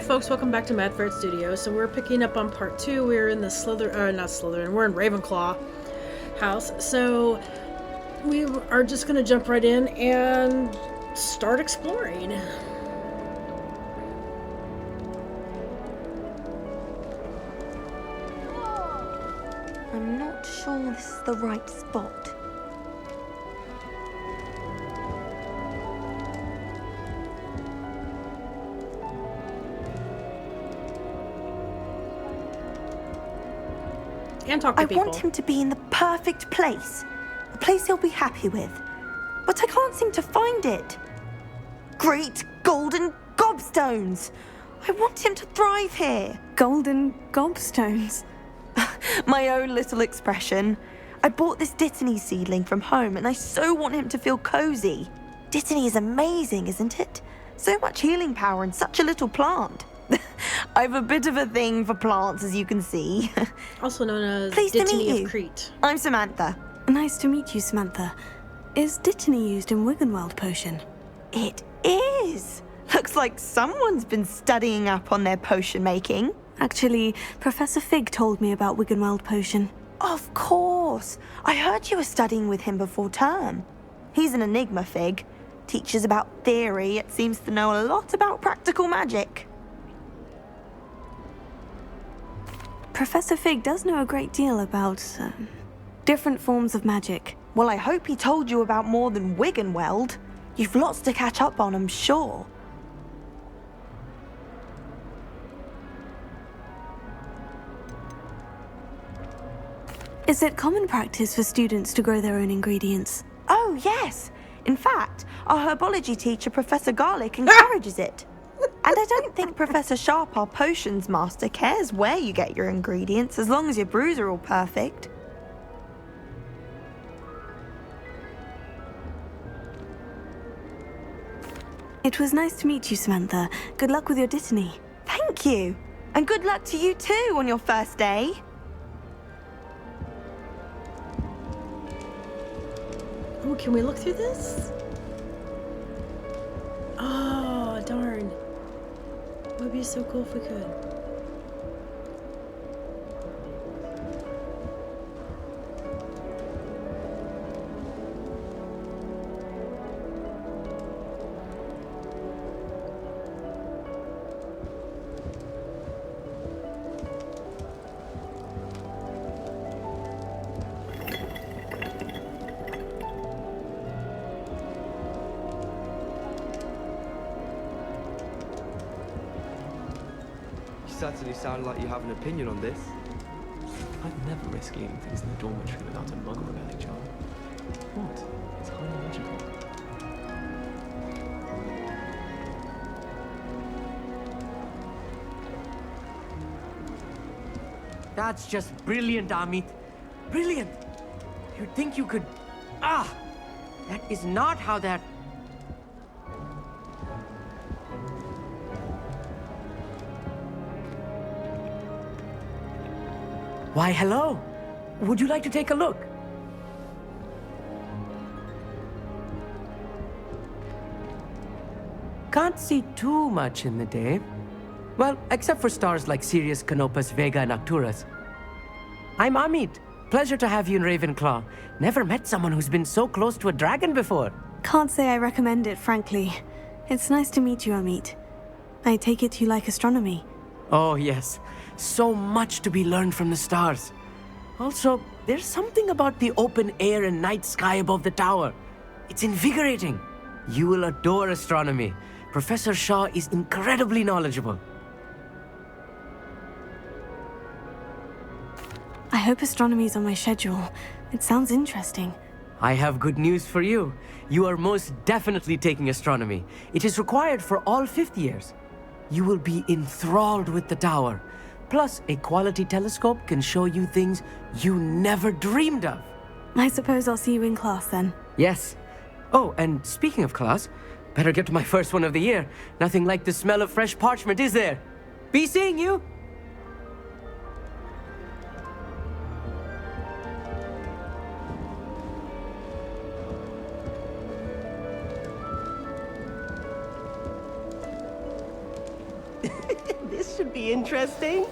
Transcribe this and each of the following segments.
folks, welcome back to Mad Ferret Studios. So we're picking up on part 2. We're in the we're in Ravenclaw house. So we are just going to jump right in and start exploring. I'm not sure this is the right spot. And talk to people. I want him to be in the perfect place. A place he'll be happy with. But I can't seem to find it. Great golden gobstones! I want him to thrive here. Golden gobstones? My own little expression. I bought this Dittany seedling from home and I so want him to feel cozy. Dittany is amazing, isn't it? So much healing power in such a little plant. I have a bit of a thing for plants, as you can see. Also known as Pleased to meet Dittany you. of Crete. I'm Samantha. Nice to meet you, Samantha. Is Dittany used in Wiggenweld potion? It is. Looks like someone's been studying up on their potion making. Actually, Professor Fig told me about Wiggenweld potion. Of course. I heard you were studying with him before term. He's an enigma, Fig. Teaches about theory, yet seems to know a lot about practical magic. Professor Fig does know a great deal about different forms of magic. Well, I hope he told you about more than Wiggenweld. You've lots to catch up on, I'm sure. Is it common practice for students to grow their own ingredients? Oh, yes. In fact, our herbology teacher, Professor Garlic, encourages it. And I don't think Professor Sharp, our potions master, cares where you get your ingredients, as long as your brews are all perfect. It was nice to meet you, Samantha. Good luck with your Dittany. Thank you. And good luck to you too on your first day. Oh, can we look through this? Oh, darn. It would be so cool if we could. Certainly sound like you have an opinion on this. I'd never risk leaving things in the dormitory without a muggle rebelling charm. What? It's highly magical. That's just brilliant, Amit. Brilliant! You'd think you could... Ah! That is not how that... Why, hello. Would you like to take a look? Can't see too much in the day. Well, except for stars like Sirius, Canopus, Vega, and Arcturus. I'm Amit. Pleasure to have you in Ravenclaw. Never met someone who's been so close to a dragon before. Can't say I recommend it, frankly. It's nice to meet you, Amit. I take it you like astronomy. Oh, yes. So much to be learned from the stars. Also, there's something about the open air and night sky above the tower. It's invigorating. You will adore astronomy. Professor Shaw is incredibly knowledgeable. I hope astronomy's on my schedule. It sounds interesting. I have good news for you. You are most definitely taking astronomy. It is required for all 5th years. You will be enthralled with the tower. Plus, a quality telescope can show you things you never dreamed of. I suppose I'll see you in class then. Yes. Oh, and speaking of class, better get to my first one of the year. Nothing like the smell of fresh parchment, is there? Be seeing you! could be interesting.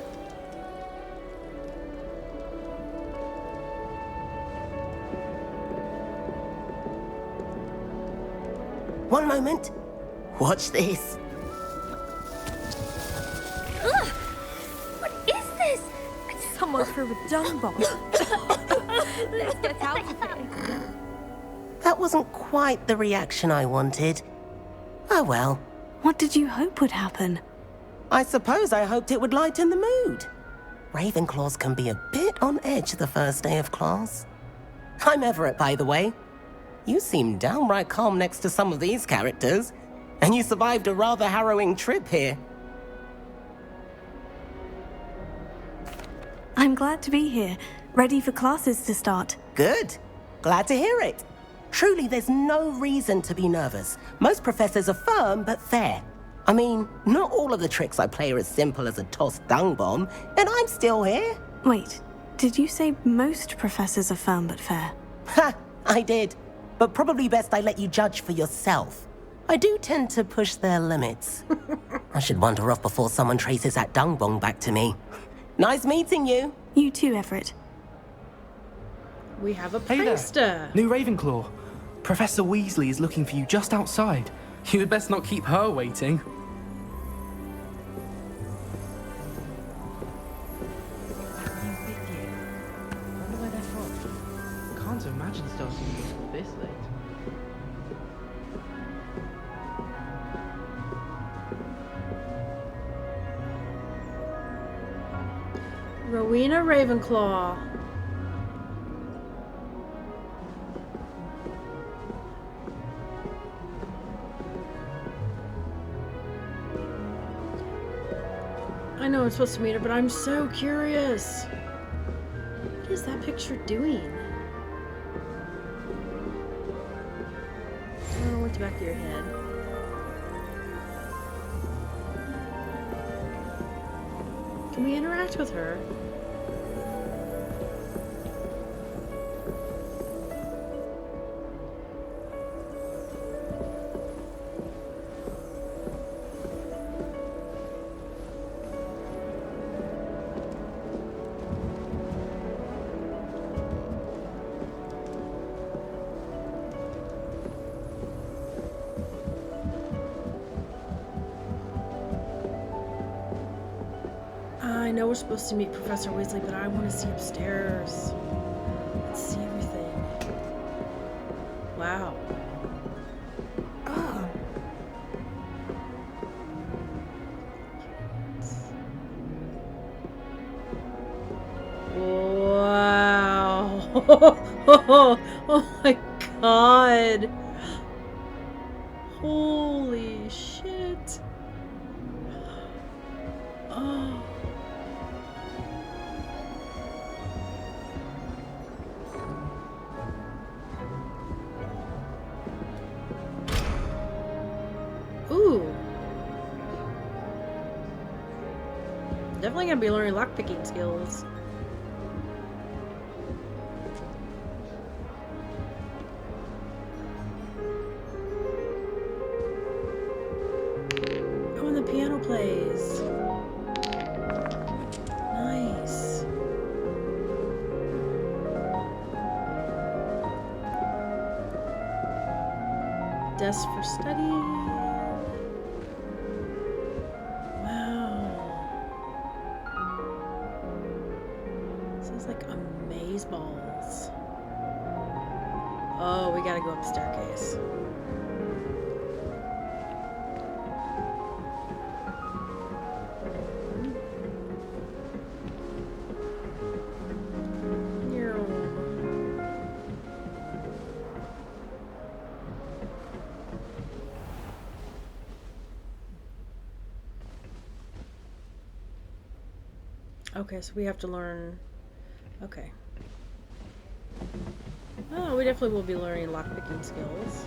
One moment. Watch this. Ugh! What is this? Someone threw a dung bomb. Let's get out of here. That wasn't quite the reaction I wanted. Oh well. What did you hope would happen? I suppose I hoped it would lighten the mood. Ravenclaws can be a bit on edge the first day of class. I'm Everett, by the way. You seem downright calm next to some of these characters, and you survived a rather harrowing trip here. I'm glad to be here, ready for classes to start. Good. Glad to hear it. Truly, there's no reason to be nervous. Most professors are firm but fair. I mean, not all of the tricks I play are as simple as a tossed dung bomb, and I'm still here. Wait, did you say most professors are firm but fair? Ha! I did. But probably best I let you judge for yourself. I do tend to push their limits. I should wander off before someone traces that dung bomb back to me. Nice meeting you. You too, Everett. We have a Hey there. prankster. New Ravenclaw. Professor Weasley is looking for you just outside. You had best not keep her waiting. Wonder where they're from. Can't imagine starting the school this late. Rowena Ravenclaw. I know I'm supposed to meet her, but I'm so curious. What is that picture doing? Oh, what's back of your head? Can we interact with her? I know we're supposed to meet Professor Weasley, but I want to see upstairs. Let's see everything. Wow. Wow. Oh my god. Holy shit. Oh. Ooh. Definitely gonna be learning lockpicking skills. Oh, and the piano plays. Nice. Desk for study. Like amaze balls. Oh, we gotta go up the staircase. Okay, so we have to learn. Okay. Oh, we definitely will be learning lockpicking skills.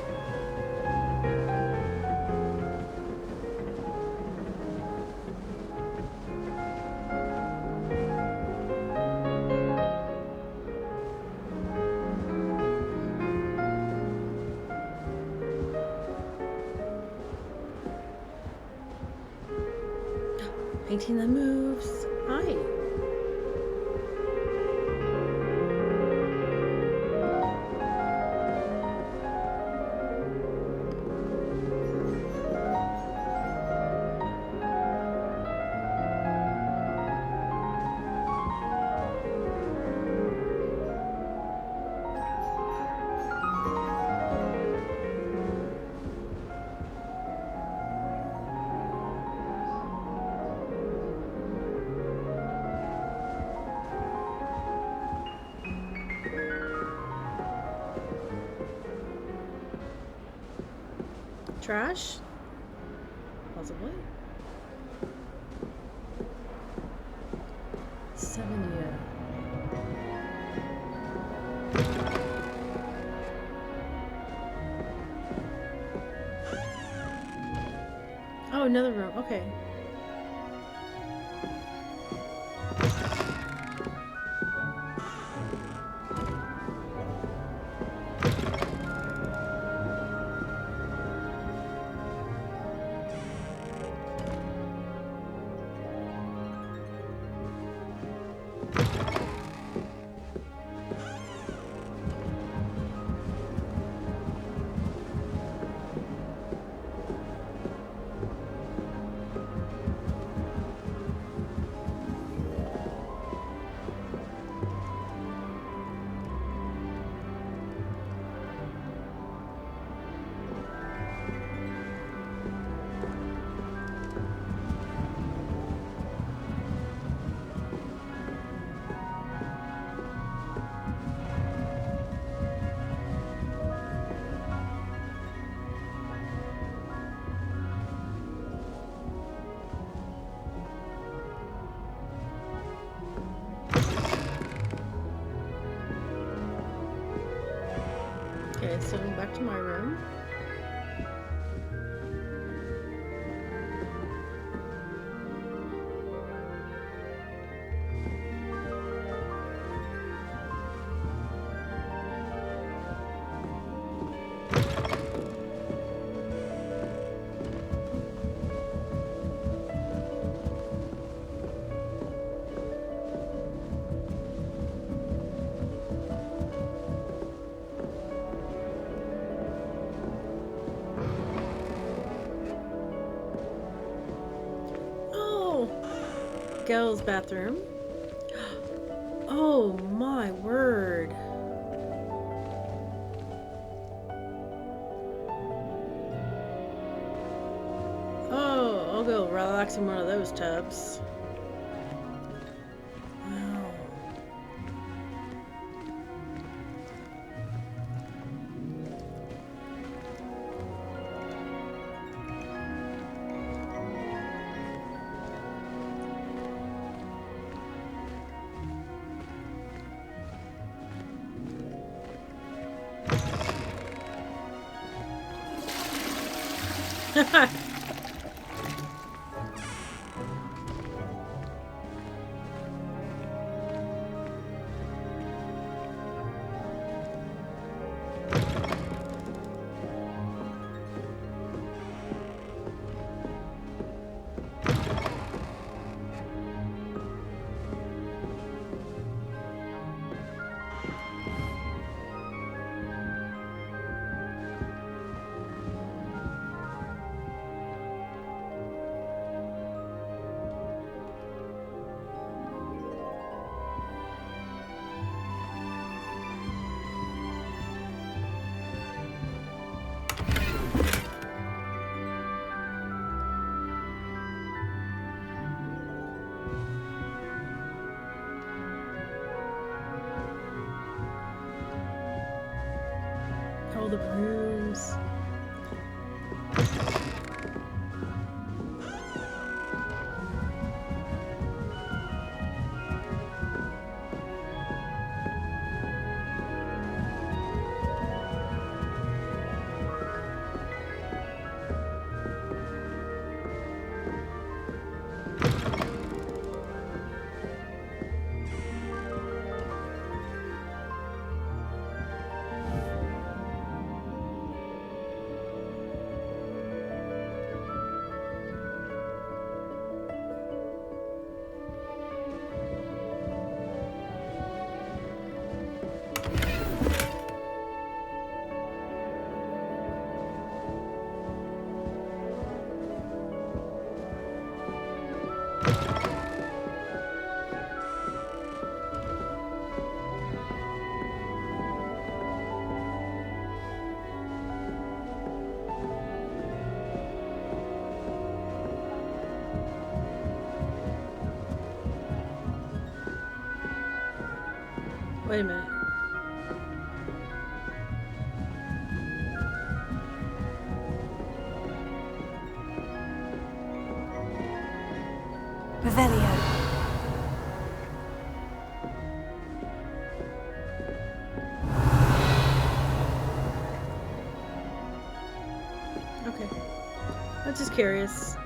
Painting the moves. Hi. Trash? Possibly. 7 year. Oh, another room. Okay. Okay, so back to my room. Girls' bathroom. Oh my word. Oh, I'll go relax in one of those tubs. Wow. All the rooms. Wait a minute. Revelio. Okay. I'm just curious.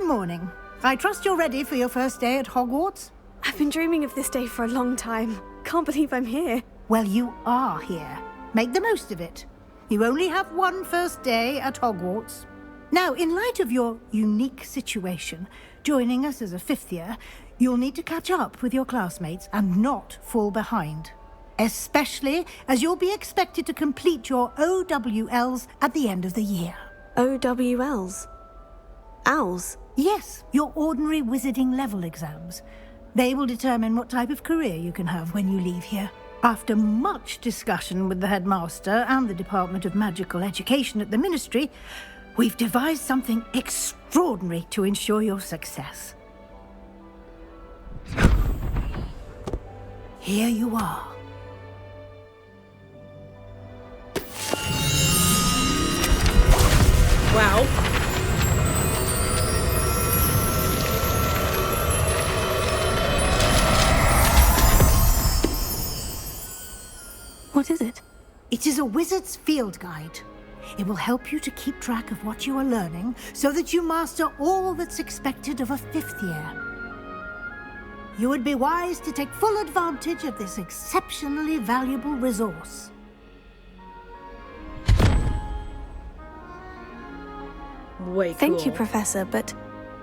Good morning. I trust you're ready for your first day at Hogwarts? I've been dreaming of this day for a long time. Can't believe I'm here. Well, you are here. Make the most of it. You only have one first day at Hogwarts. Now, in light of your unique situation, joining us as a fifth year, you'll need to catch up with your classmates and not fall behind. Especially as you'll be expected to complete your OWLs at the end of the year. OWLs? Owls? Yes, your ordinary wizarding level exams. They will determine what type of career you can have when you leave here. After much discussion with the headmaster and the Department of Magical Education at the Ministry, we've devised something extraordinary to ensure your success. Here you are. Wow. What is it? It is a wizard's field guide. It will help you to keep track of what you are learning so that you master all that's expected of a fifth year. You would be wise to take full advantage of this exceptionally valuable resource. Way cool. Thank you, Professor, but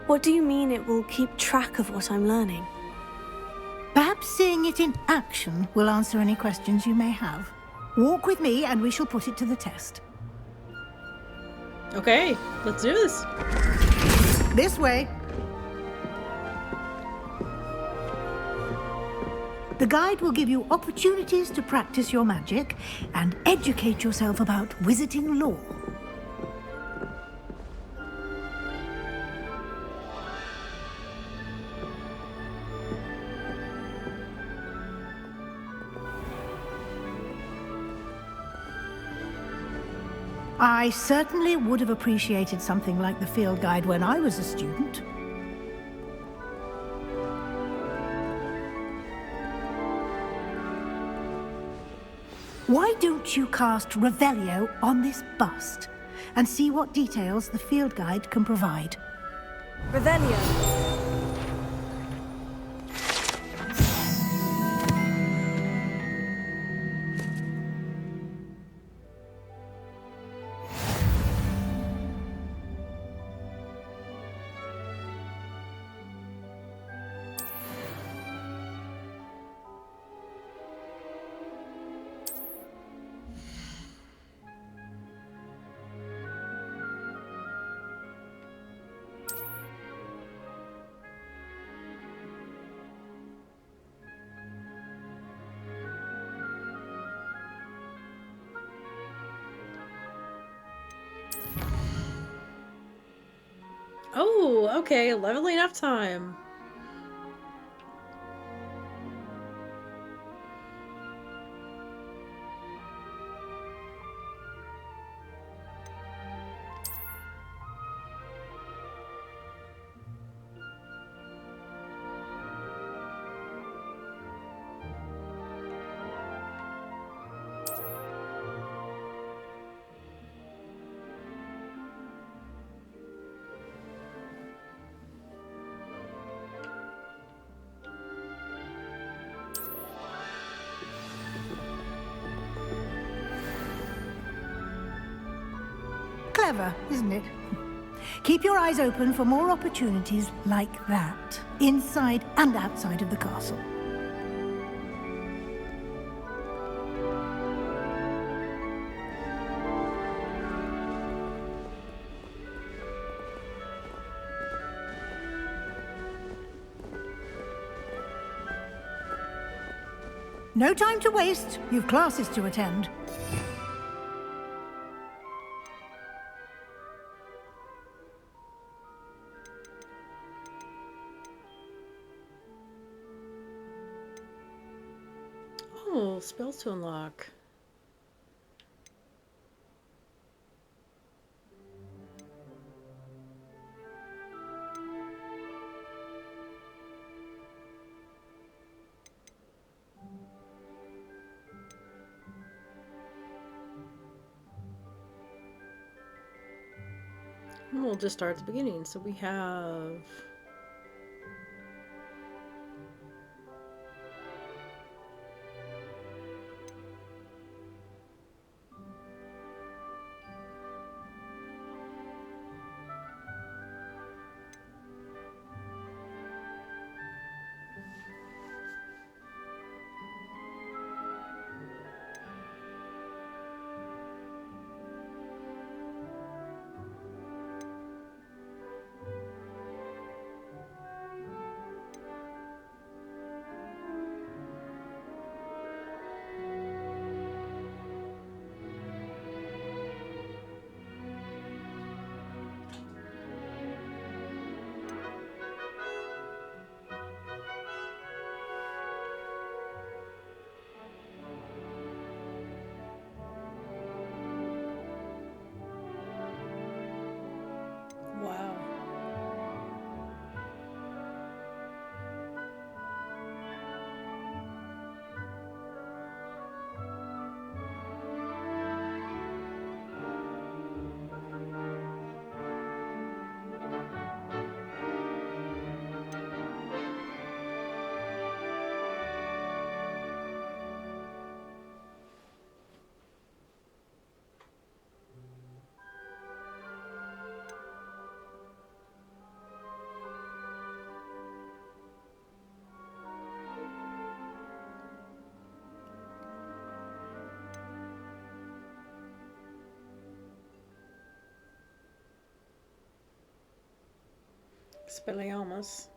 what do you mean it will keep track of what I'm learning? Perhaps seeing it in action will answer any questions you may have. Walk with me and we shall put it to the test. Okay, let's do this. This way. The guide will give you opportunities to practice your magic and educate yourself about wizarding lore. I certainly would have appreciated something like the field guide when I was a student. Why don't you cast Revelio on this bust and see what details the field guide can provide? Revelio. Oh, okay, leveling up time. Clever, isn't it? Keep your eyes open for more opportunities like that, inside and outside of the castle. No time to waste. You've classes to attend. Oh, spells to unlock. We'll just start at the beginning. So we have... Wow. Expelliarmus.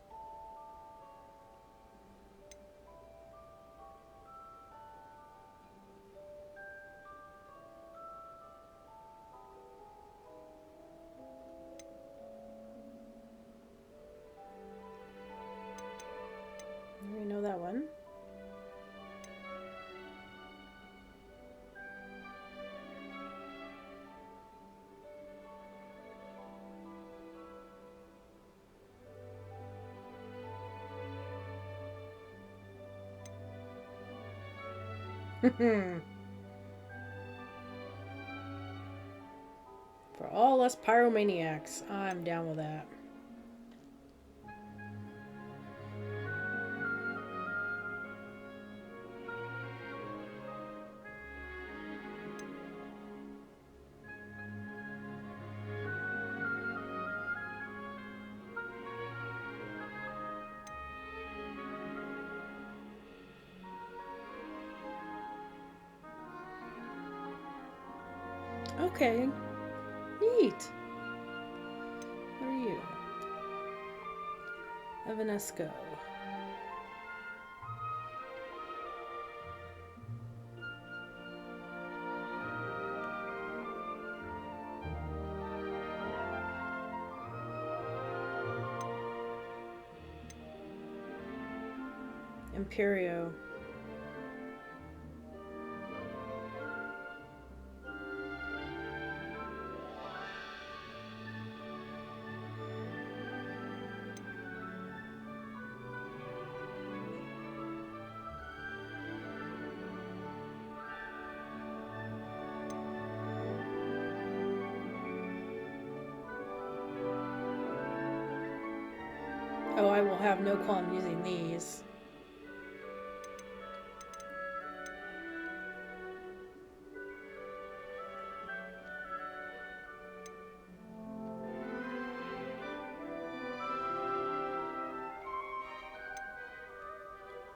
We know that one. For all us pyromaniacs, I'm down with that. Okay. Neat. What are you? Evanesco. Imperio. Oh, I will have no qualm using these.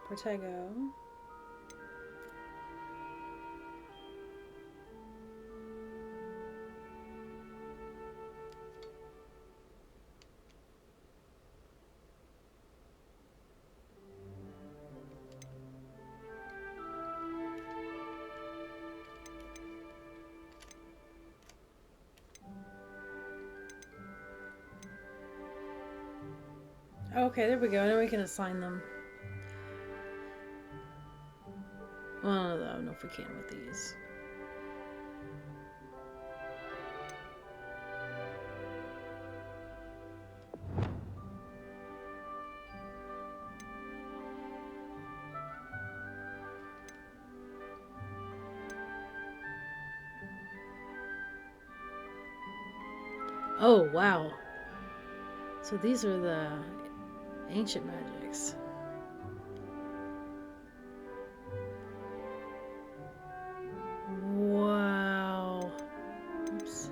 Protego. Okay, there we go. Now we can assign them. Well, I don't know if we can with these. Oh, wow. So these are the ancient magics. Wow. Oops.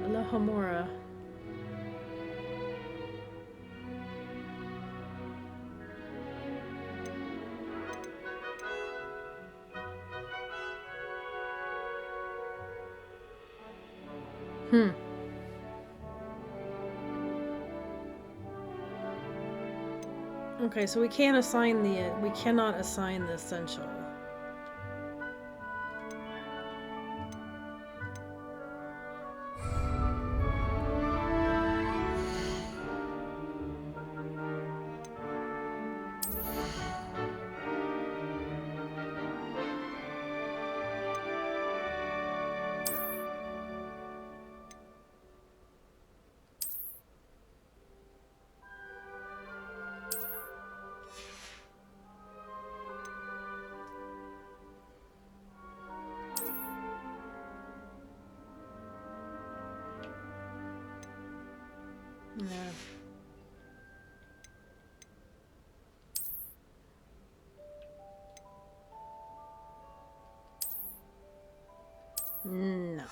Alohomora. Hmm. Okay, so we can't assign the, we cannot assign the essential. Yeah. No.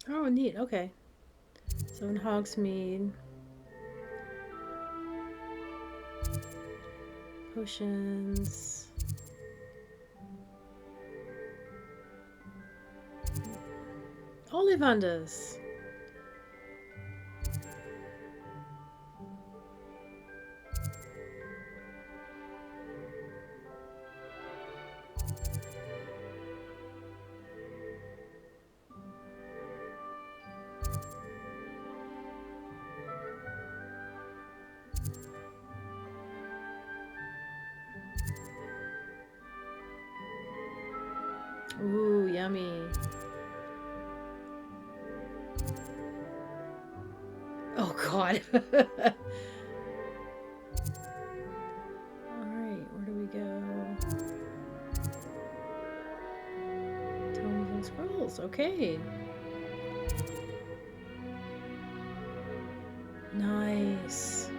Oh, neat. Okay. So in Hogsmeade. Potions. Ollivandas. Ooh, yummy. Oh, God. Alright, where do we go? Tomes and scrolls. Okay. Nice.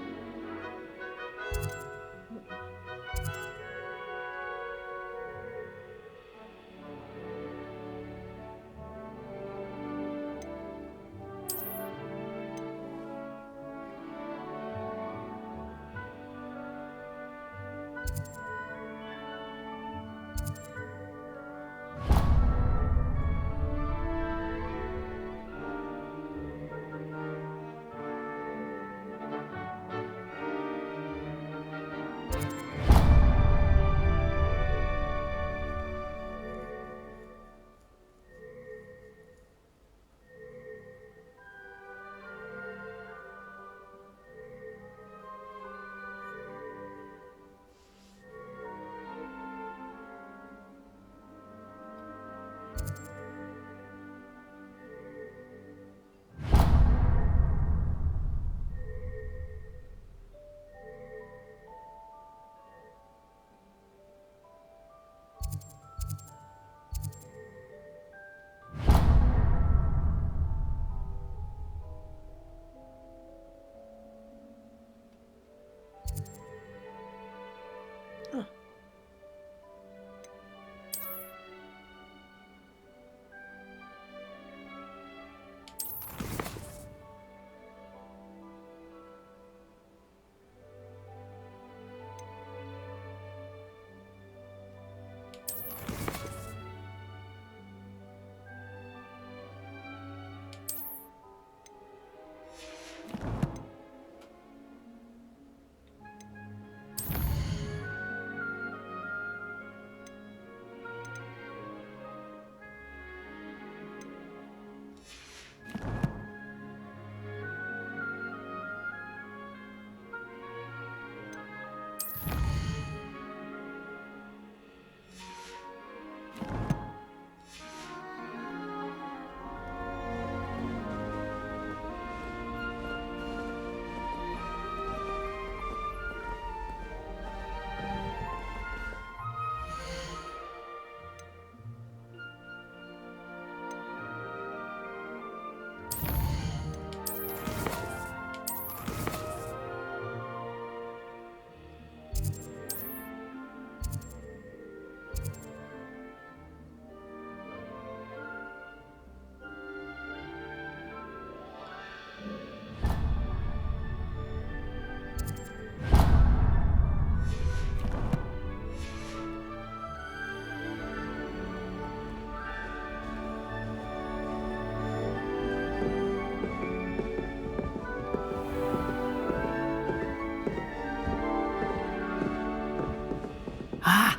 Huh.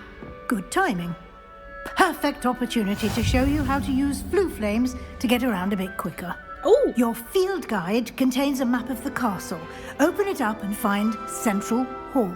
Good timing. Perfect opportunity to show you how to use flue flames to get around a bit quicker. Oh! Your field guide contains a map of the castle. Open it up and find Central Hall.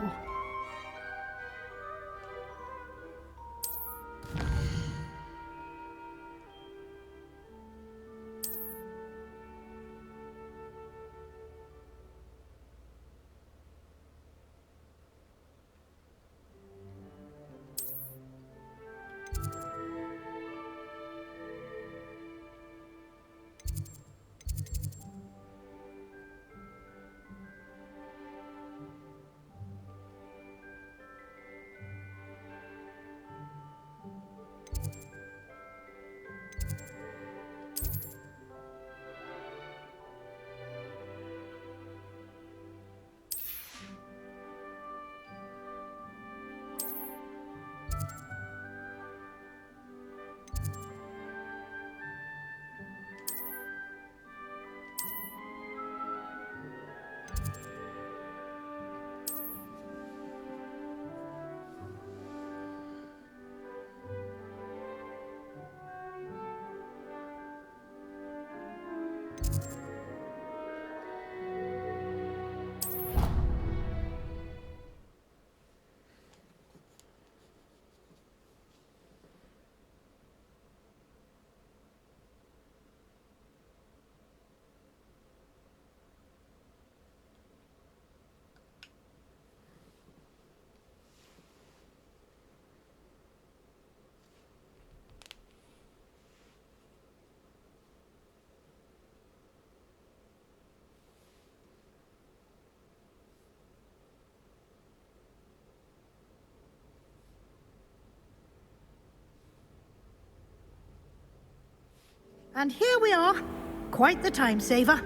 And here we are. Quite the time saver.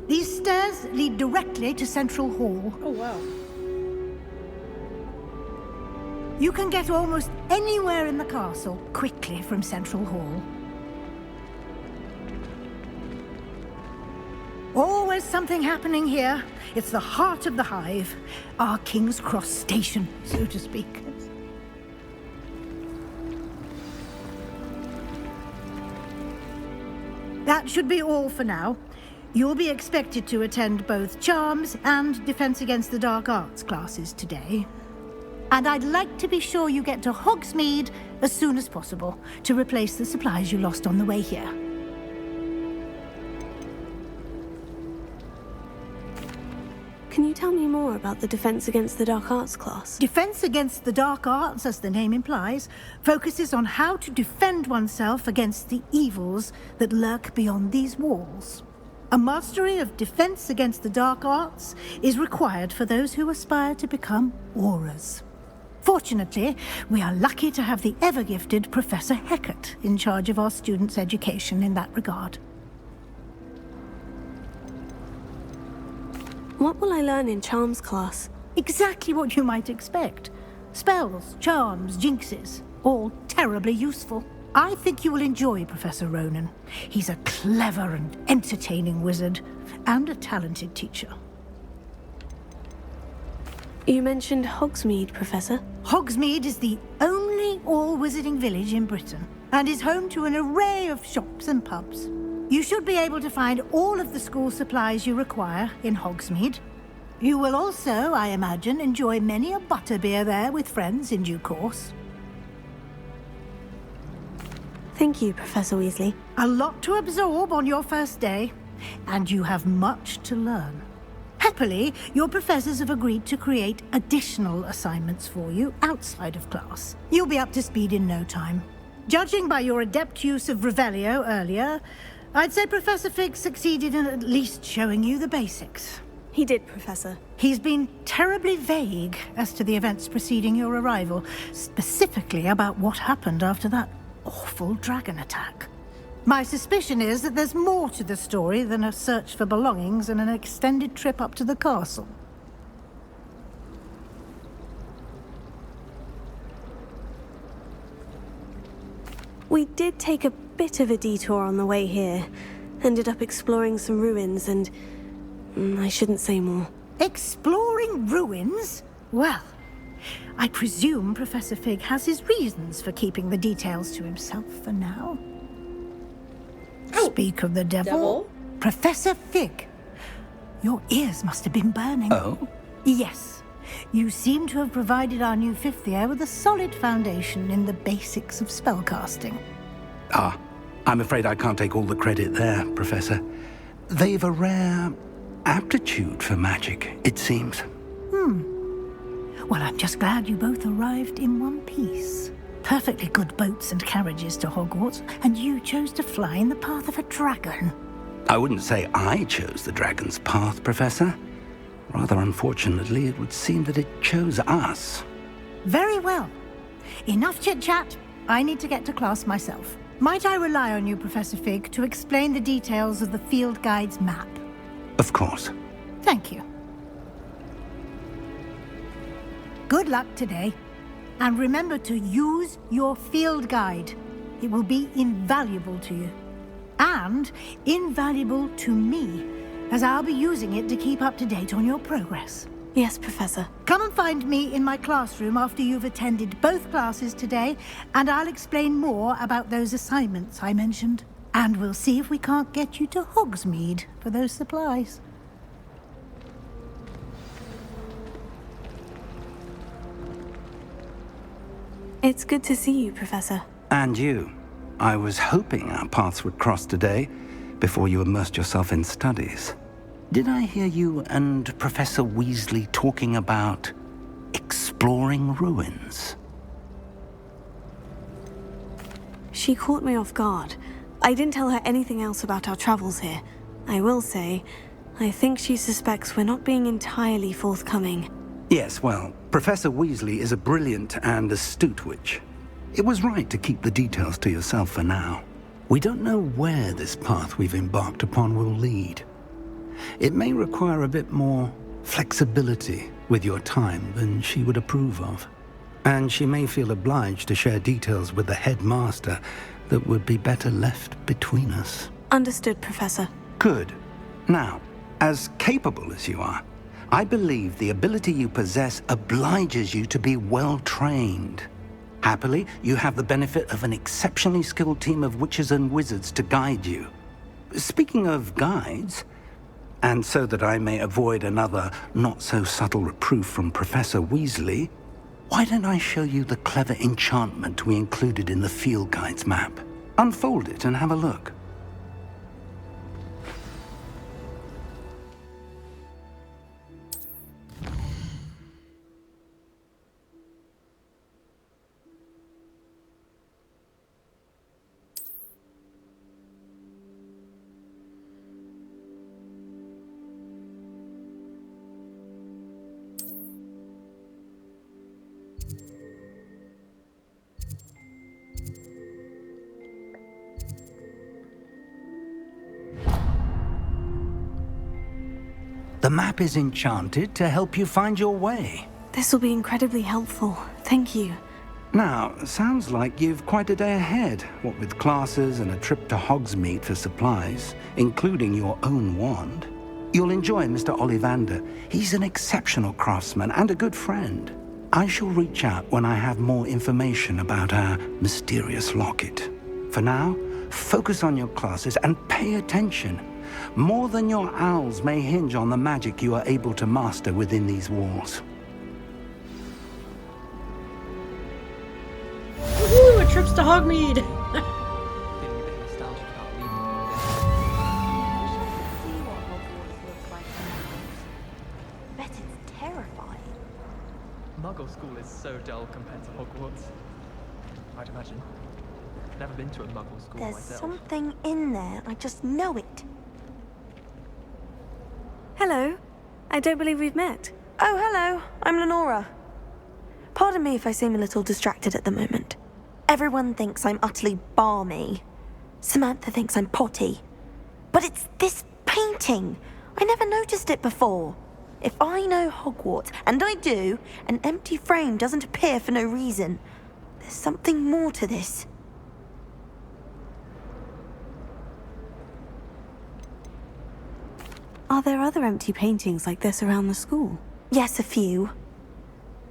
These stairs lead directly to Central Hall. Oh, wow. You can get almost anywhere in the castle quickly from Central Hall. Always something happening here. It's the heart of the hive. Our King's Cross station, so to speak. That should be all for now. You'll be expected to attend both Charms and Defense Against the Dark Arts classes today. And I'd like to be sure you get to Hogsmeade as soon as possible to replace the supplies you lost on the way here. Can you tell me more about the Defense Against the Dark Arts class? Defense Against the Dark Arts, as the name implies, focuses on how to defend oneself against the evils that lurk beyond these walls. A mastery of Defense Against the Dark Arts is required for those who aspire to become Auras. Fortunately, we are lucky to have the ever-gifted Professor Hecat in charge of our students' education in that regard. What will I learn in Charms class? Exactly what you might expect. Spells, charms, jinxes, all terribly useful. I think you will enjoy Professor Ronan. He's a clever and entertaining wizard, and a talented teacher. You mentioned Hogsmeade, Professor. Hogsmeade is the only all-wizarding village in Britain, and is home to an array of shops and pubs. You should be able to find all of the school supplies you require in Hogsmeade. You will also, I imagine, enjoy many a butterbeer there with friends in due course. Thank you, Professor Weasley. A lot to absorb on your first day, and you have much to learn. Happily, your professors have agreed to create additional assignments for you outside of class. You'll be up to speed in no time. Judging by your adept use of Revelio earlier, I'd say Professor Fig succeeded in at least showing you the basics. He did, Professor. He's been terribly vague as to the events preceding your arrival, specifically about what happened after that awful dragon attack. My suspicion is that there's more to the story than a search for belongings and an extended trip up to the castle. We did take a bit of a detour on the way here. Ended up exploring some ruins and... I shouldn't say more. Exploring ruins? Well, I presume Professor Fig has his reasons for keeping the details to himself for now. Speak of the devil. Professor Fig, your ears must have been burning. Oh? Yes. You seem to have provided our new fifth year with a solid foundation in the basics of spellcasting. Ah, I'm afraid I can't take all the credit there, Professor. They've a rare aptitude for magic, it seems. Well, I'm just glad you both arrived in one piece. Perfectly good boats and carriages to Hogwarts, and you chose to fly in the path of a dragon. I wouldn't say I chose the dragon's path, Professor. Rather unfortunately, it would seem that it chose us. Very well. Enough chit-chat. I need to get to class myself. Might I rely on you, Professor Fig, to explain the details of the field guide's map? Of course. Thank you. Good luck today. And remember to use your field guide. It will be invaluable to you. And invaluable to me, as I'll be using it to keep up to date on your progress. Yes, Professor. Come and find me in my classroom after you've attended both classes today, and I'll explain more about those assignments I mentioned. And we'll see if we can't get you to Hogsmeade for those supplies. It's good to see you, Professor. And you. I was hoping our paths would cross today, before you immersed yourself in studies. Did I hear you and Professor Weasley talking about exploring ruins? She caught me off guard. I didn't tell her anything else about our travels here. I will say, I think she suspects we're not being entirely forthcoming. Yes, well, Professor Weasley is a brilliant and astute witch. It was right to keep the details to yourself for now. We don't know where this path we've embarked upon will lead. It may require a bit more flexibility with your time than she would approve of. And she may feel obliged to share details with the headmaster that would be better left between us. Understood, Professor. Good. Now, as capable as you are, I believe the ability you possess obliges you to be well trained. Happily, you have the benefit of an exceptionally skilled team of witches and wizards to guide you. Speaking of guides, and so that I may avoid another not-so-subtle reproof from Professor Weasley, why don't I show you the clever enchantment we included in the field guide's map? Unfold it and have a look. The map is enchanted to help you find your way. This will be incredibly helpful. Thank you. Now, sounds like you've quite a day ahead, what with classes and a trip to Hogsmeade for supplies, including your own wand. You'll enjoy Mr. Ollivander. He's an exceptional craftsman and a good friend. I shall reach out when I have more information about our mysterious locket. For now, focus on your classes and pay attention. More than your owls may hinge on the magic you are able to master within these walls. Woohoo! A trip's to Hogmeade! Feeling a bit nostalgic about leaving See what Hogwarts looks like now. Bet it's terrifying. Muggle school is so dull compared to Hogwarts. I'd imagine. Never been to a Muggle school There's myself. something in there. I just know it. Hello. I don't believe we've met. Oh, hello. I'm Lenora. Pardon me if I seem a little distracted at the moment. Everyone thinks I'm utterly balmy. Samantha thinks I'm potty. But it's this painting. I never noticed it before. If I know Hogwarts, and I do, an empty frame doesn't appear for no reason. There's something more to this. Are there other empty paintings like this around the school? Yes, a few.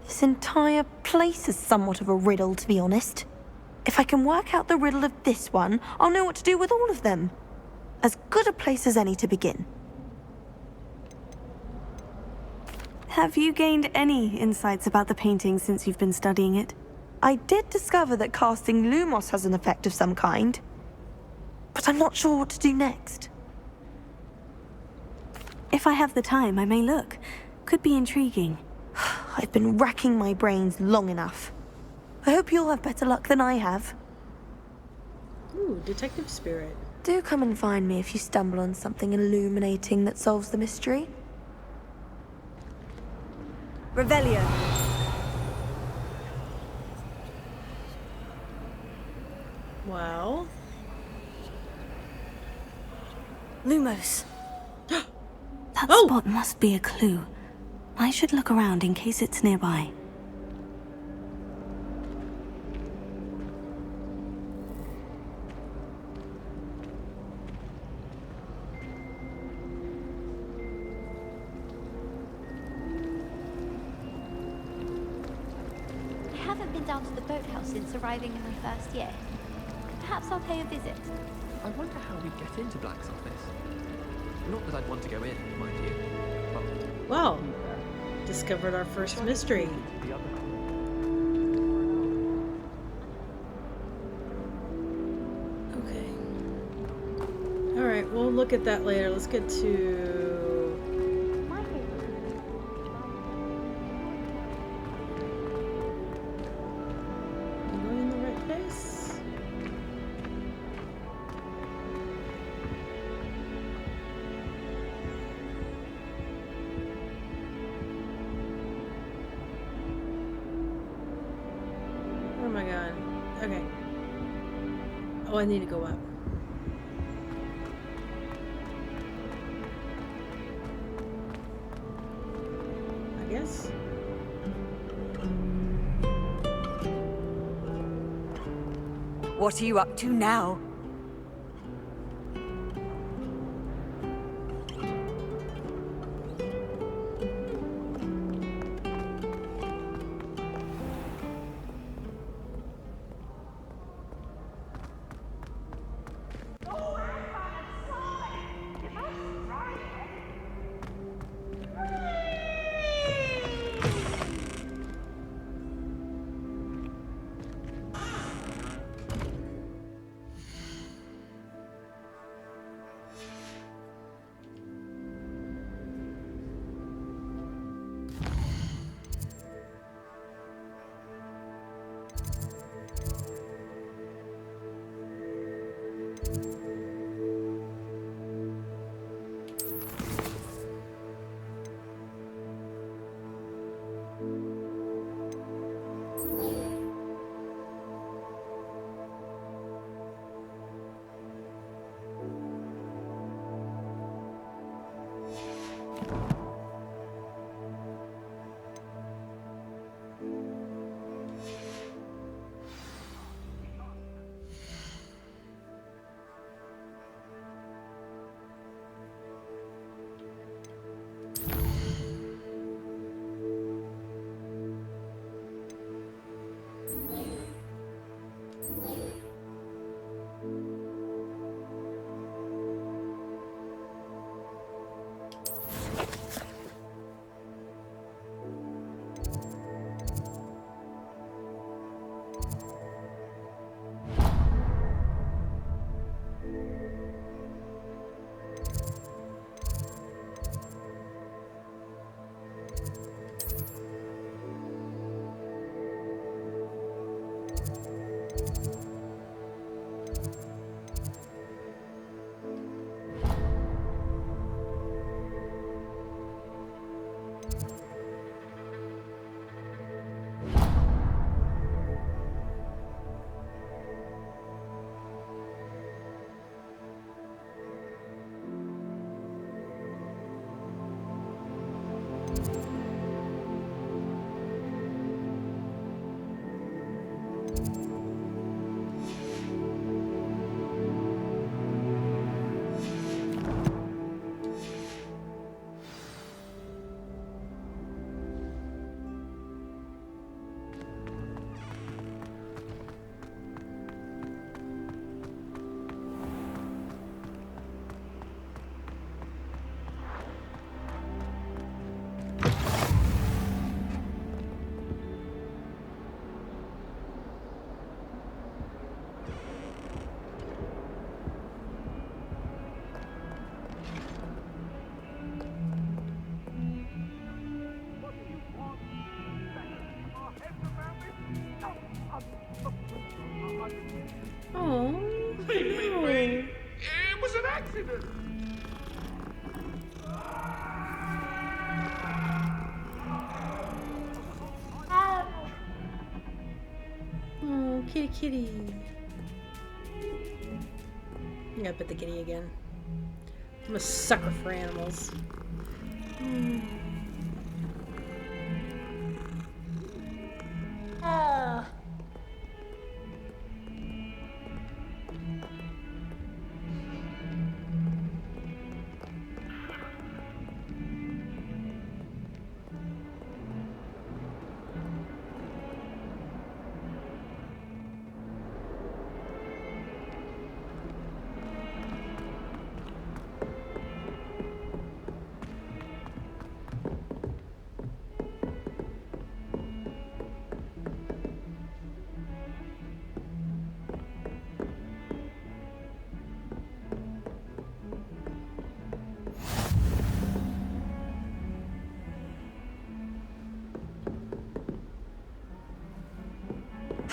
This entire place is somewhat of a riddle, to be honest. If I can work out the riddle of this one, I'll know what to do with all of them. As good a place as any to begin. Have you gained any insights about the painting since you've been studying it? I did discover that casting Lumos has an effect of some kind. But I'm not sure what to do next. If I have the time, I may look. Could be intriguing. I've been racking my brains long enough. I hope you'll have better luck than I have. Ooh, detective spirit. Do come and find me if you stumble on something illuminating that solves the mystery. Revelio. Wow. Lumos. That Oh! spot must be a clue. I should look around in case it's nearby. I haven't been down to the boathouse since arriving in my first year. Perhaps I'll pay a visit. I wonder how we get into Black's office. Not that I'd want to go in, mind you. But Wow. Discovered our first mystery. the other Okay. Alright, we'll look at that later. Let's get to... Am I going in the right place? Where am I going? Okay. Oh, I need to go up. guys. What are you up to now? Oh, Leave me. It was an accident. oh, kitty, kitty. Yeah, pet the kitty again. I'm a sucker for animals. Ah.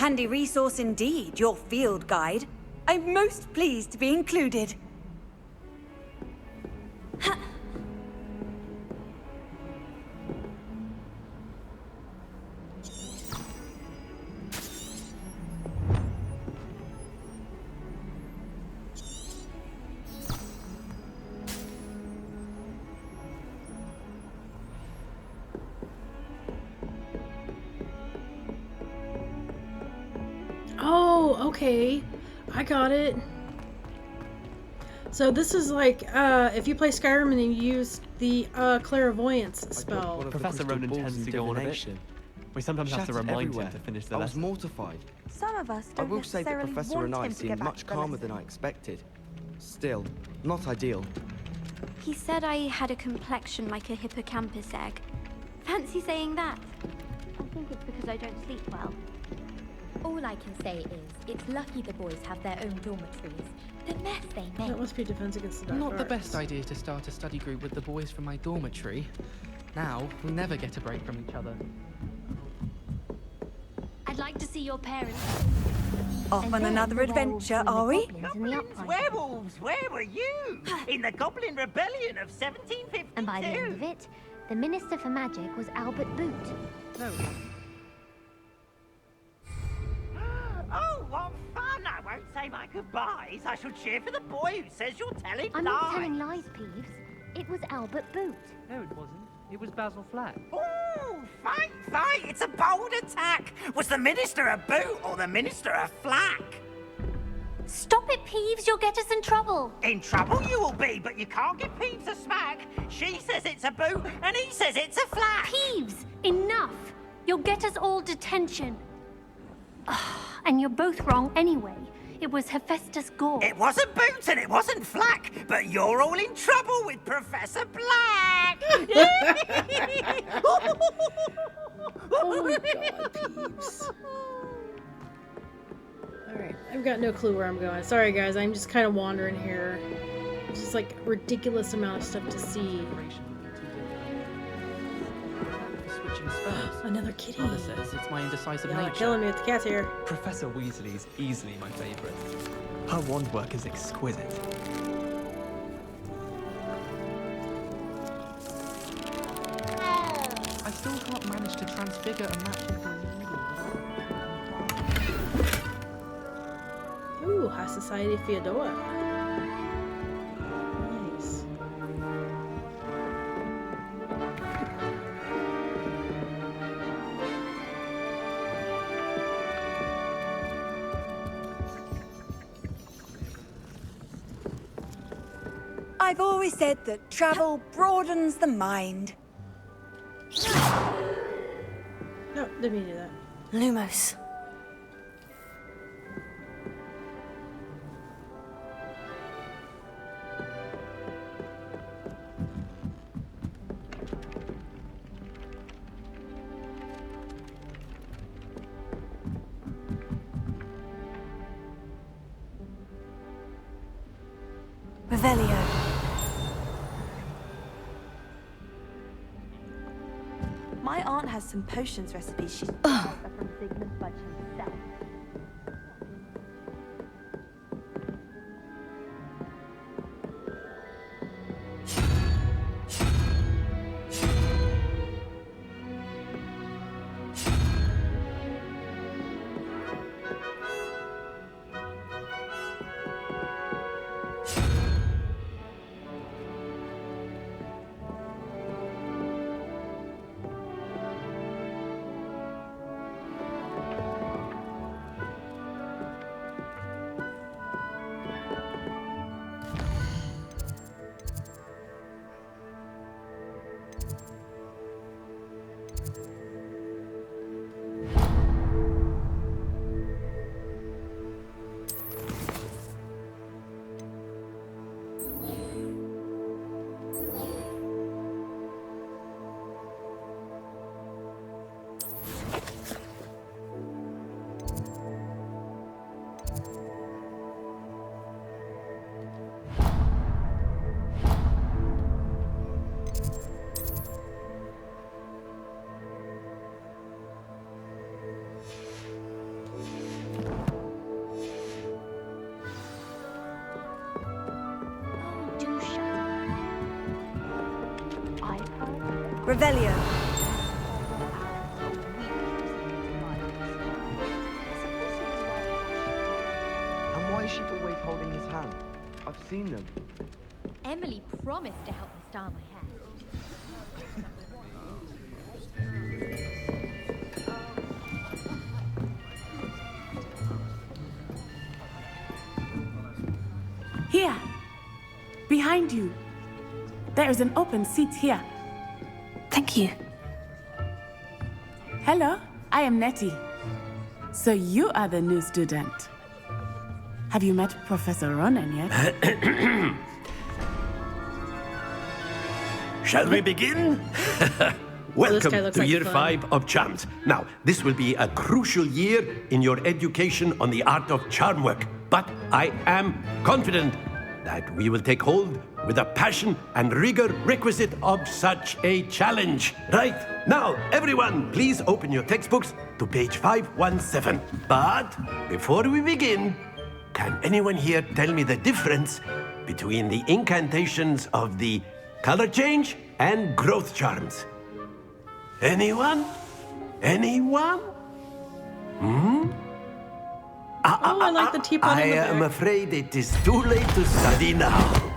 Handy resource indeed, your field guide. I'm most pleased to be included. Okay, I got it. So this is like, if you play Skyrim and you use the clairvoyance spell. Professor Ronan tends to go on a bit. We sometimes have to remind him to finish the I was lesson. mortified. Some of us I don't will say that necessarily Professor want and I him to get seemed back much to the calmer than lesson. I expected. Still, not ideal. He said I had a complexion like a hippocampus egg. Fancy saying that? I think it's because I don't sleep well. All I can say is, it's lucky the boys have their own dormitories. The mess they make. That must be defense against the dark Not the arts. best idea to start a study group with the boys from my dormitory. Now, we never get a break from each other. I'd like to see your parents. Off on another adventure, are we? Werewolves, where were you? In the Goblin Rebellion of 1752. And by the end of it, the Minister for Magic was Albert Boot. No. Oh, what fun! I won't say my goodbyes. I shall cheer for the boy who says you're telling I'm lies. not telling lies, Peeves. It was Albert Boot. No, it wasn't. It was Basil Flat. Ooh, fight, fight! It's a bold attack! Was the Minister a boot or the Minister a flack? Stop it, Peeves! You'll get us in trouble! In trouble you will be, but you can't give Peeves a smack. She says it's a boot, and he says it's a flack. Peeves, enough! You'll get us all detention. And you're both wrong anyway. It was Hephaestus Gore. It wasn't boot and it wasn't flack, but you're all in trouble with Professor Black. Oh my god, Peeves. Alright, I've got no clue where I'm going. Sorry guys, I'm just kind of wandering here. It's just like a ridiculous amount of stuff to see. Another kitty. Mother says it's my indecisive Y'all are nature. killing me with the cats here. Professor Weasley is easily my favourite. Her wand work is exquisite. I still can't manage to transfigure a match into a needle. Ooh, High Society Theodora. Nice. I've always said that travel broadens the mind. No, didn't mean to do that. Lumos. Revelio. My aunt has some potions recipes she's from Sigmund Fudge himself. Revelio. And why is she always holding his hand? I've seen them. Emily promised to help me style my hair. Here. Behind you. There is an open seat here. Thank you. Hello, I am Nettie. So you are the new student. Have you met Professor Ronan yet? Shall we begin? Welcome looks to like year fun. 5 of Charms. Now, this will be a crucial year in your education on the art of charm work. But I am confident that we will take hold with the passion and rigor requisite of such a challenge. Right, now, everyone, please open your textbooks to page 517. But before we begin, can anyone here tell me the difference between the incantations of the color change and growth charms? Anyone? Anyone? I like the teapot I in the am back. afraid it is too late to study now.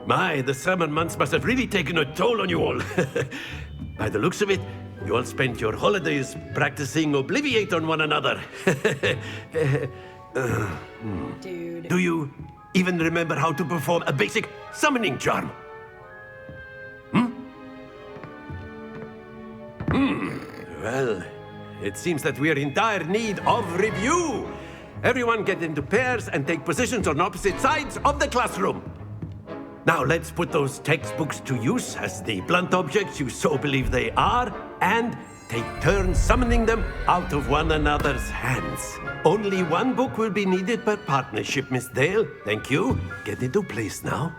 My, the summer months must have really taken a toll on you all. By the looks of it, you all spent your holidays practicing Obliviate on one another. Dude. Do you even remember how to perform a basic summoning charm? Well, it seems that we are in dire need of review. Everyone get into pairs and take positions on opposite sides of the classroom. Now let's put those textbooks to use as the blunt objects you so believe they are, and take turns summoning them out of one another's hands. Only one book will be needed per partnership, Miss Dale. Thank you. Get into place now.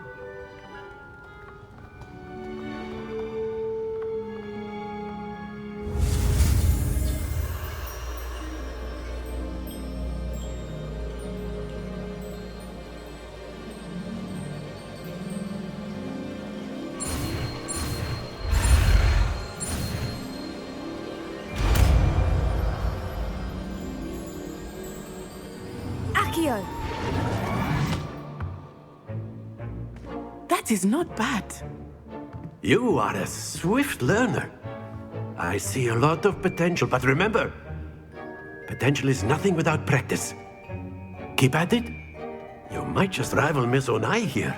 Accio! That is not bad. You are a swift learner. I see a lot of potential, but remember, potential is nothing without practice. Keep at it. You might just rival Miss Onai here.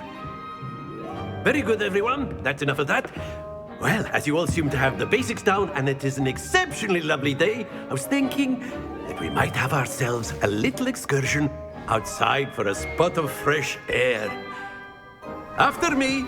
Very good, everyone. That's enough of that. Well, as you all seem to have the basics down, and it is an exceptionally lovely day, I was thinking that we might have ourselves a little excursion outside for a spot of fresh air. After me.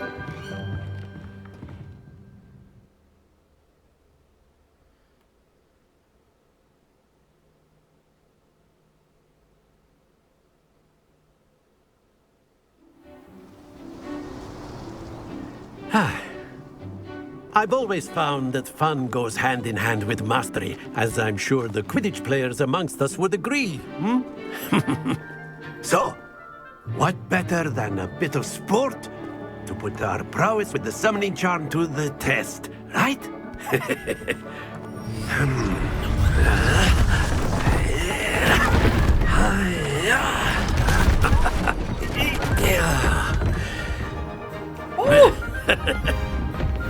I've always found that fun goes hand in hand with mastery, as I'm sure the Quidditch players amongst us would agree. So, what better than a bit of sport to put our prowess with the summoning charm to the test, right?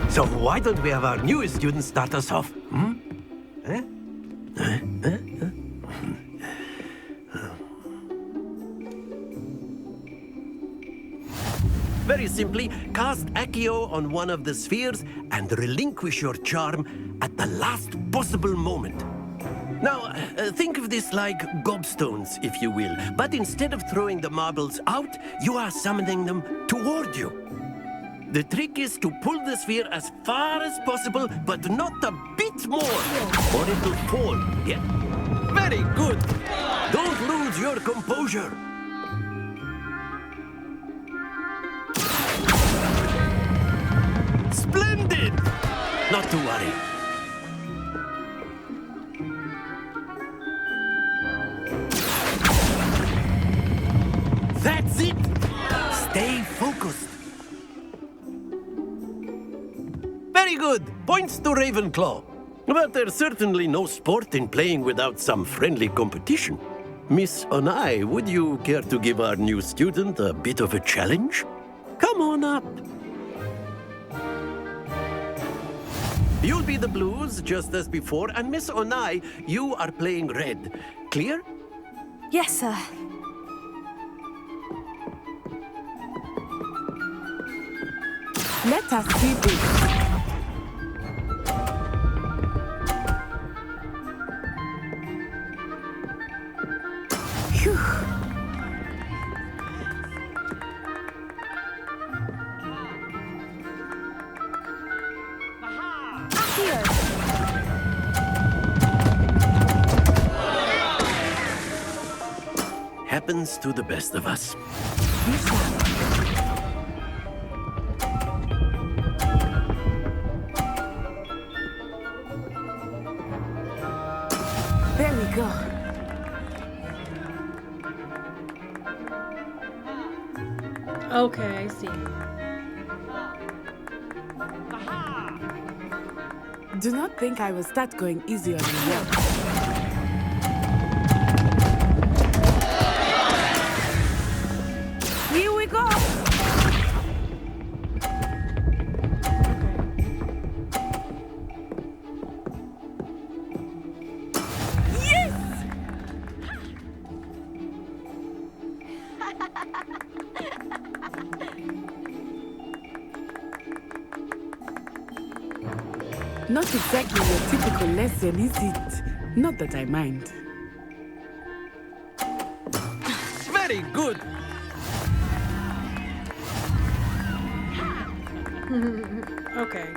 So why don't we have our newest student start us off? Very simply, cast Accio on one of the spheres and relinquish your charm at the last possible moment. Now, think of this like gobstones, if you will. But instead of throwing the marbles out, you are summoning them toward you. The trick is to pull the sphere as far as possible, but not a bit more, or it will fall. Yeah? Very good. Don't lose your composure. Splendid! Not to worry. That's it! Stay focused. Very good. Points to Ravenclaw. But there's certainly no sport in playing without some friendly competition. Miss Onai, would you care to give our new student a bit of a challenge? Come on up. You'll be the blues, just as before, and Miss Onai, you are playing red. Clear? Yes, sir. Let us see this. Phew. Happens to the best of us. There we go. Okay, I see. Do not think I will start going easy on you now. Here we go! Yes! Not exactly your typical lesson, is it? Not that I mind. Very good. Okay.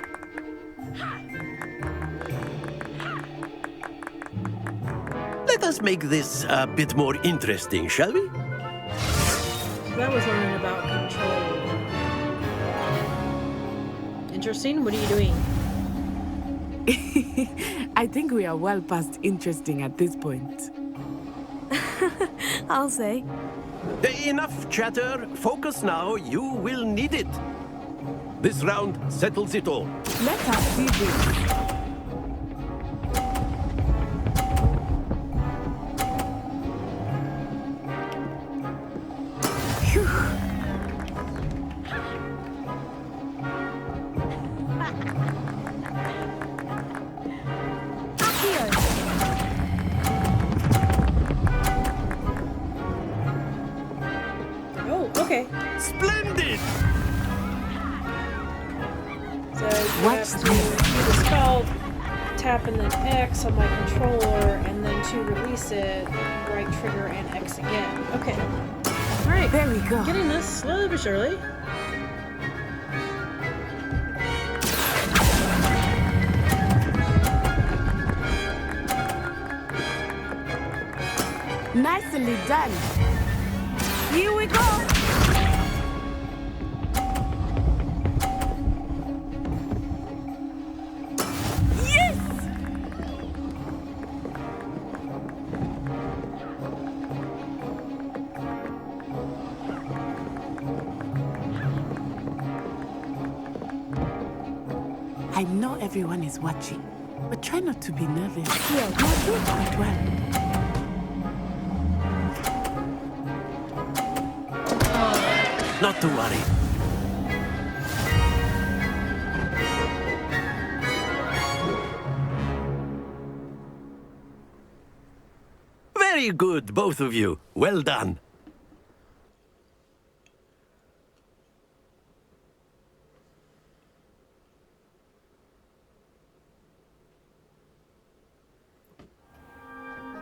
Let us make this a bit more interesting, shall we? So that was learning about control. Interesting. What are you doing? I think we are well past interesting at this point. I'll say. Enough chatter. Focus now. You will need it. This round settles it all. Let us see this. Oh, okay. Splendid! So you have to do the spell, tap and then X on my controller, and then to release it, right trigger and X again. Okay. Alright. There we go. Getting this slowly but surely. Nicely done. Here we go. Yes! I know everyone is watching, but try not to be nervous. Yeah, you're doing quite well. Not to worry. Very good, both of you. Well done.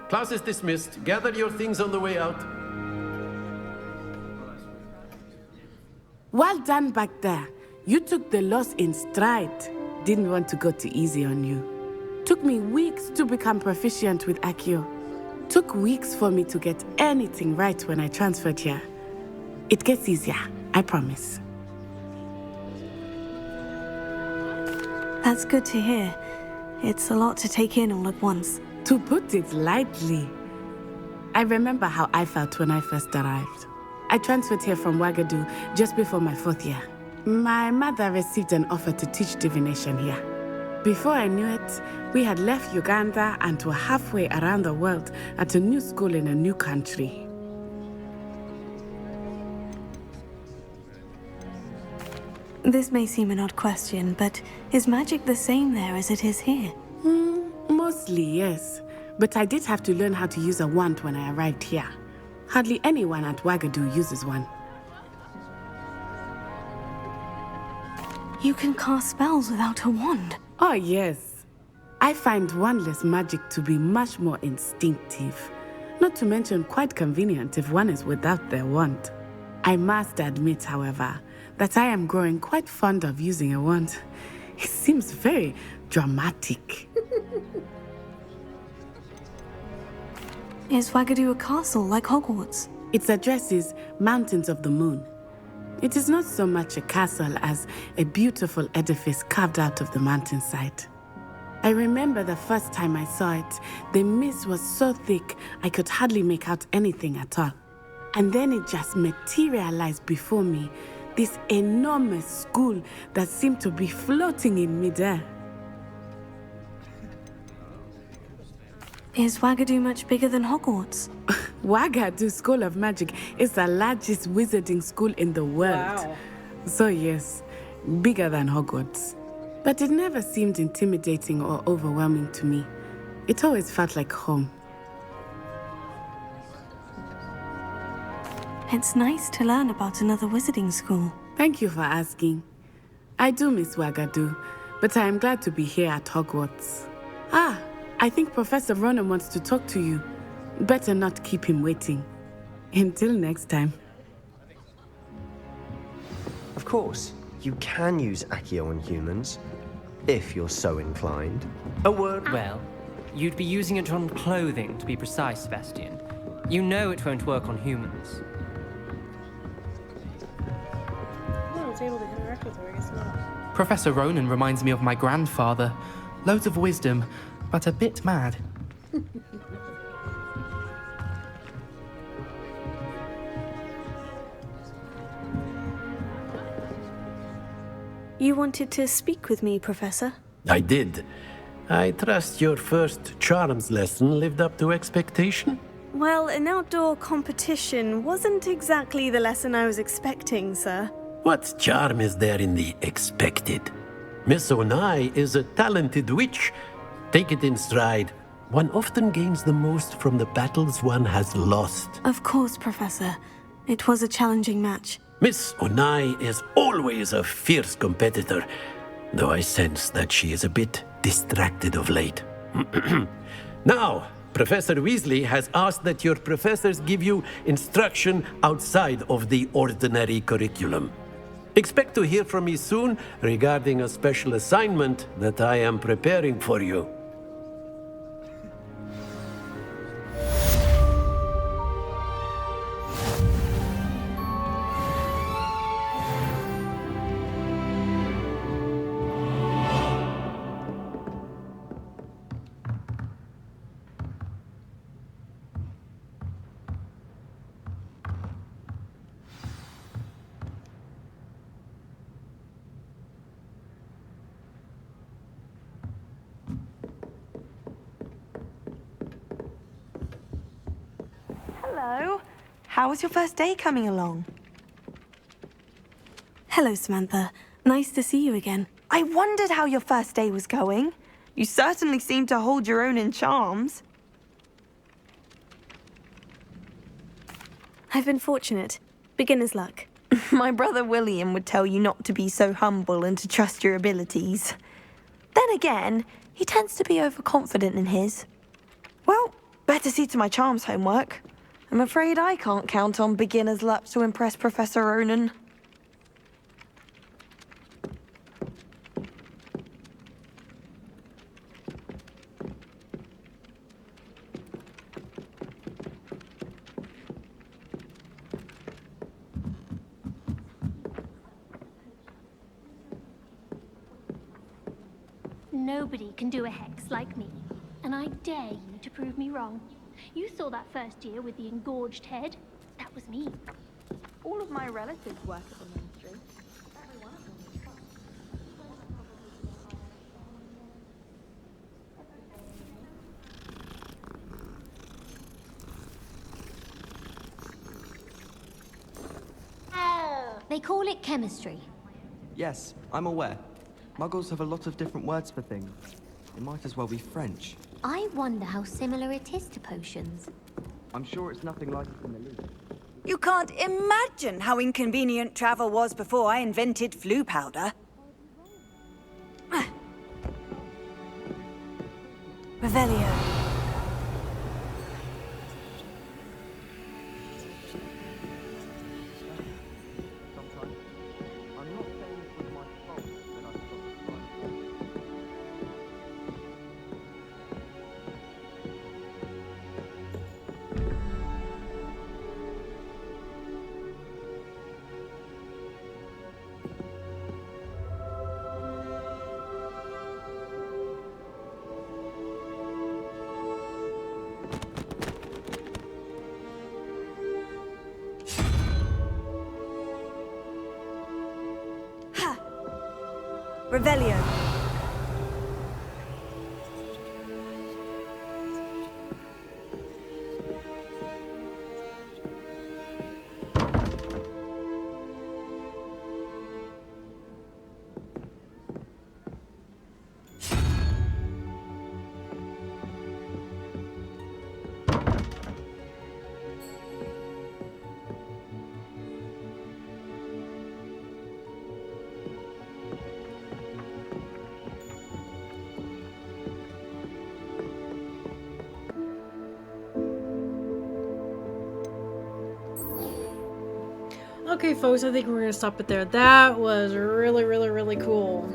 Class is dismissed. Gather your things on the way out. Well done back there. You took the loss in stride. Didn't want to go too easy on you. Took me weeks to become proficient with Accio. Took weeks for me to get anything right when I transferred here. It gets easier, I promise. That's good to hear. It's a lot to take in all at once. To put it lightly, I remember how I felt when I first arrived. I transferred here from Ouagadougou just before my 4th year. My mother received an offer to teach divination here. Before I knew it, we had left Uganda and were halfway around the world at a new school in a new country. This may seem an odd question, but is magic the same there as it is here? Mostly, yes. But I did have to learn how to use a wand when I arrived here. Hardly anyone at Ouagadougou uses one. You can cast spells without a wand. Oh, yes. I find wandless magic to be much more instinctive. Not to mention quite convenient if one is without their wand. I must admit, however, that I am growing quite fond of using a wand. It seems very dramatic. Is Wagadu a castle like Hogwarts? Its address is Mountains of the Moon. It is not so much a castle as a beautiful edifice carved out of the mountainside. I remember the first time I saw it, the mist was so thick I could hardly make out anything at all. And then it just materialized before me, this enormous school that seemed to be floating in midair. Is Wagadu much bigger than Hogwarts? Wagadu School of Magic is the largest wizarding school in the world. Wow. So yes, bigger than Hogwarts. But it never seemed intimidating or overwhelming to me. It always felt like home. It's nice to learn about another wizarding school. Thank you for asking. I do miss Wagadu, but I am glad to be here at Hogwarts. Ah, I think Professor Ronan wants to talk to you. Better not keep him waiting. Until next time. Of course, you can use Accio on humans, if you're so inclined. A word well. You'd be using it on clothing, to be precise, Sebastian. You know it won't work on humans. I was able to interact with her, I guess not. Professor Ronan reminds me of my grandfather. Loads of wisdom, but a bit mad. You wanted to speak with me, Professor? I did. I trust your first charms lesson lived up to expectation? Well, an outdoor competition wasn't exactly the lesson I was expecting, sir. What charm is there in the expected? Miss Onai is a talented witch. Take it in stride. One often gains the most from the battles one has lost. Of course, Professor. It was a challenging match. Miss Onai is always a fierce competitor, though I sense that she is a bit distracted of late. Now, Professor Weasley has asked that your professors give you instruction outside of the ordinary curriculum. Expect to hear from me soon regarding a special assignment that I am preparing for you. Hello. How was your first day coming along? Hello, Samantha. Nice to see you again. I wondered how your first day was going. You certainly seem to hold your own in charms. I've been fortunate. Beginner's luck. My brother William would tell you not to be so humble and to trust your abilities. Then again, he tends to be overconfident in his. Well, better see to my charms homework. I'm afraid I can't count on beginner's luck to impress Professor Ronan. Nobody can do a hex like me, and I dare you to prove me wrong. You saw that first year with the engorged head. That was me. All of my relatives work at the ministry. They call it chemistry. Yes, I'm aware. Muggles have a lot of different words for things. It might as well be French. I wonder how similar it is to potions. I'm sure it's nothing like it in the league. You can't imagine how inconvenient travel was before I invented flu powder. Revelio. Revelio. Okay, folks, I think we're going to stop it there. That was really cool.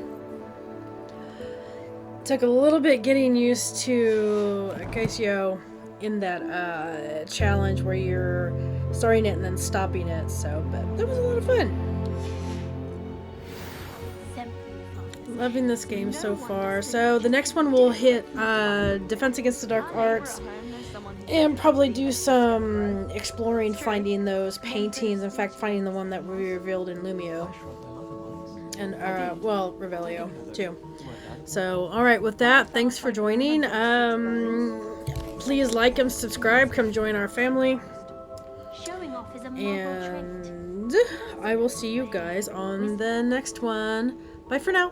Took a little bit getting used to Accio in that challenge where you're starting it and then stopping it. So, but that was a lot of fun. Loving this game so far. So the next one we'll hit Defense Against the Dark Arts. And probably do some exploring, finding those paintings. In fact, finding the one that we revealed in Lumio. And, well, Revelio, too. So, alright, with that, thanks for joining. Please like and subscribe. Come join our family. And I will see you guys on the next one. Bye for now.